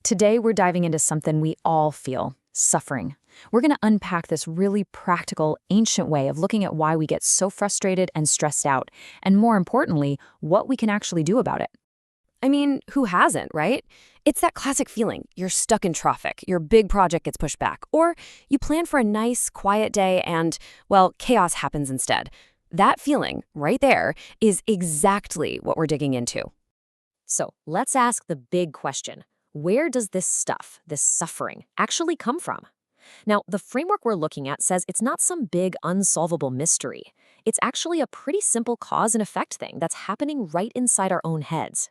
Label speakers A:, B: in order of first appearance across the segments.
A: Today, we're diving into something we all feel suffering. We're going to unpack this really practical, ancient way of looking at why we get so frustrated and stressed out, and more importantly, what we can actually do about it.
B: I mean, who hasn't, right? It's that classic feeling. You're stuck in traffic, your big project gets pushed back, or you plan for a nice, quiet day and, well, chaos happens instead. That feeling, right there, is exactly what we're digging into. So let's ask the big question. Where does this stuff, this suffering, actually come from? Now, the framework we're looking at says it's not some big, unsolvable mystery. It's actually a pretty simple cause and effect thing that's happening right inside our own heads.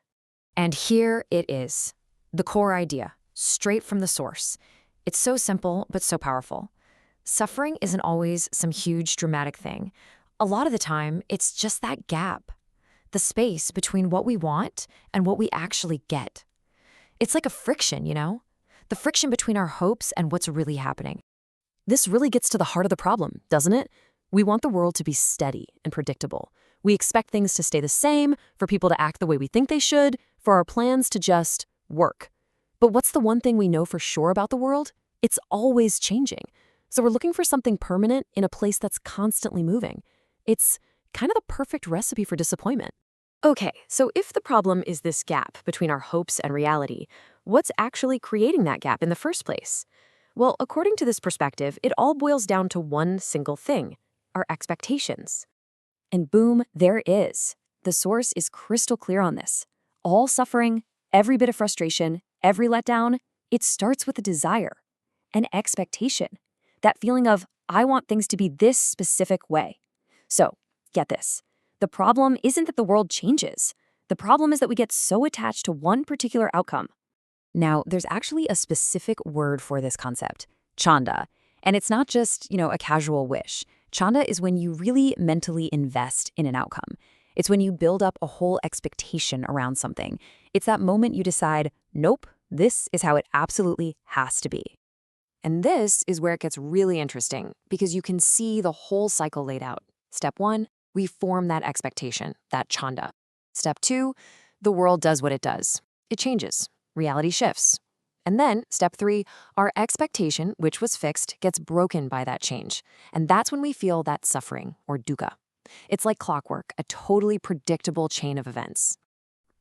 B: And here it is, the core idea, straight from the source. It's so simple, but so powerful. Suffering isn't always some huge, dramatic thing. A lot of the time, it's just that gap, the space between what we want and what we actually get. It's like a friction, the friction between our hopes and what's really happening. This really gets to the heart of the problem, doesn't it? We want the world to be steady and predictable. We expect things to stay the same, for people to act the way we think they should, for our plans to just work. But what's the one thing we know for sure about the world? It's always changing. So we're looking for something permanent in a place that's constantly moving. It's kind of the perfect recipe for disappointment. Okay, so if the problem is this gap between our hopes and reality, what's actually creating that gap in the first place? Well, according to this perspective, it all boils down to one single thing: our expectations. And boom, there it is. The source is crystal clear on this. All suffering, every bit of frustration, every letdown, it starts with a desire, an expectation. That feeling of, I want things to be this specific way. So, get this. The problem isn't that the world changes. The problem is that we get so attached to one particular outcome. Now, there's actually a specific word for this concept, chanda. And it's not just, a casual wish. Chanda is when you really mentally invest in an outcome. It's when you build up a whole expectation around something. It's that moment you decide, nope, this is how it absolutely has to be. And this is where it gets really interesting, because you can see the whole cycle laid out. Step 1, we form that expectation, that chanda. Step 2, the world does what it does. It changes. Reality shifts. And then, step 3, our expectation, which was fixed, gets broken by that change. And that's when we feel that suffering, or dukkha. It's like clockwork, a totally predictable chain of events.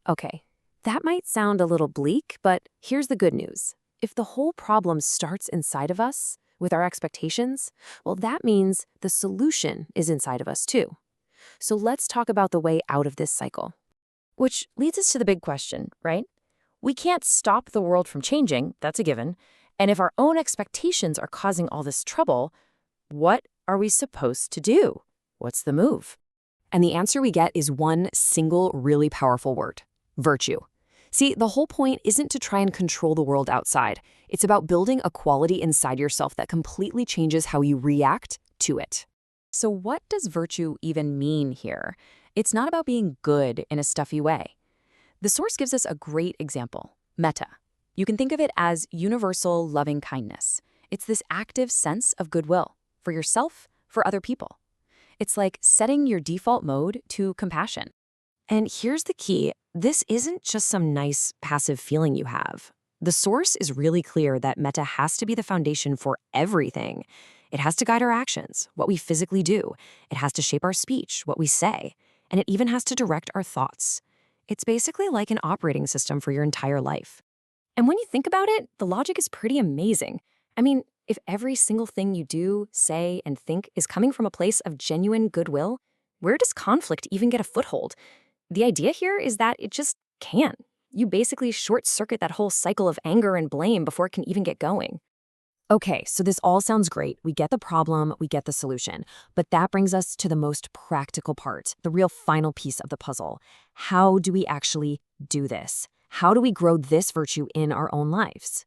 B: Okay, that might sound a little bleak, but here's the good news. If the whole problem starts inside of us, with our expectations, well, that means the solution is inside of us too. So let's talk about the way out of this cycle. Which leads us to the big question, right? We can't stop the world from changing, that's a given. And if our own expectations are causing all this trouble, what are we supposed to do? What's the move? And the answer we get is one single, really powerful word: virtue. See, the whole point isn't to try and control the world outside. It's about building a quality inside yourself that completely changes how you react to it. So what does virtue even mean here? It's not about being good in a stuffy way. The source gives us a great example: metta. You can think of it as universal loving kindness. It's this active sense of goodwill for yourself, for other people. It's like setting your default mode to compassion. And here's the key: this isn't just some nice passive feeling you have. The source is really clear that metta has to be the foundation for everything. It has to guide our actions, what we physically do. It has to shape our speech, what we say. And it even has to direct our thoughts. It's basically like an operating system for your entire life. And when you think about it, the logic is pretty amazing. I mean, if every single thing you do, say, and think is coming from a place of genuine goodwill, where does conflict even get a foothold? The idea here is that it just can't. You basically short-circuit that whole cycle of anger and blame before it can even get going. Okay, so this all sounds great. We get the problem, we get the solution. But that brings us to the most practical part, the real final piece of the puzzle. How do we actually do this? How do we grow this virtue in our own lives?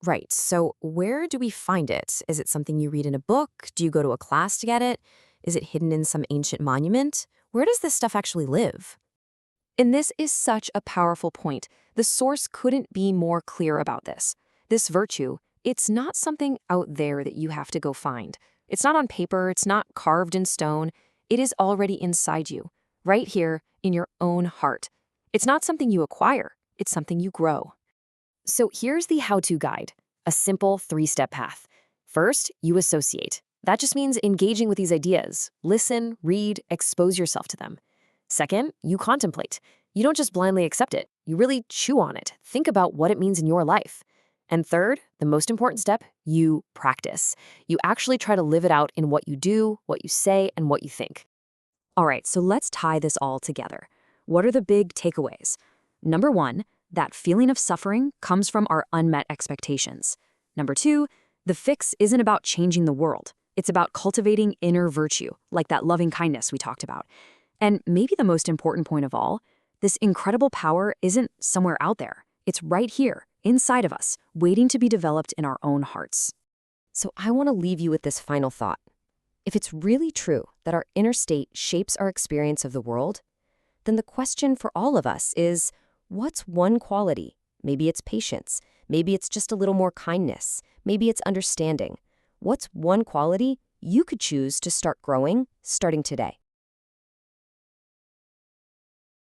B: Right, so where do we find it? Is it something you read in a book? Do you go to a class to get it? Is it hidden in some ancient monument? Where does this stuff actually live? And this is such a powerful point. The source couldn't be more clear about this. This virtue, it's not something out there that you have to go find. It's not on paper, it's not carved in stone. It is already inside you, right here in your own heart. It's not something you acquire, it's something you grow.
A: So here's the how-to guide, a simple 3-step path. First, you associate. That just means engaging with these ideas. Listen, read, expose yourself to them. Second, you contemplate. You don't just blindly accept it. You really chew on it. Think about what it means in your life. And third, the most important step, you practice. You actually try to live it out in what you do, what you say, and what you think.
B: All right, so let's tie this all together. What are the big takeaways? Number 1, that feeling of suffering comes from our unmet expectations. Number 2, the fix isn't about changing the world. It's about cultivating inner virtue, like that loving kindness we talked about. And maybe the most important point of all, this incredible power isn't somewhere out there. It's right here, inside of us, waiting to be developed in our own hearts. So I want to leave you with this final thought. If it's really true that our inner state shapes our experience of the world, then the question for all of us is, what's one quality? Maybe it's patience. Maybe it's just a little more kindness. Maybe it's understanding. What's one quality you could choose to start growing starting today?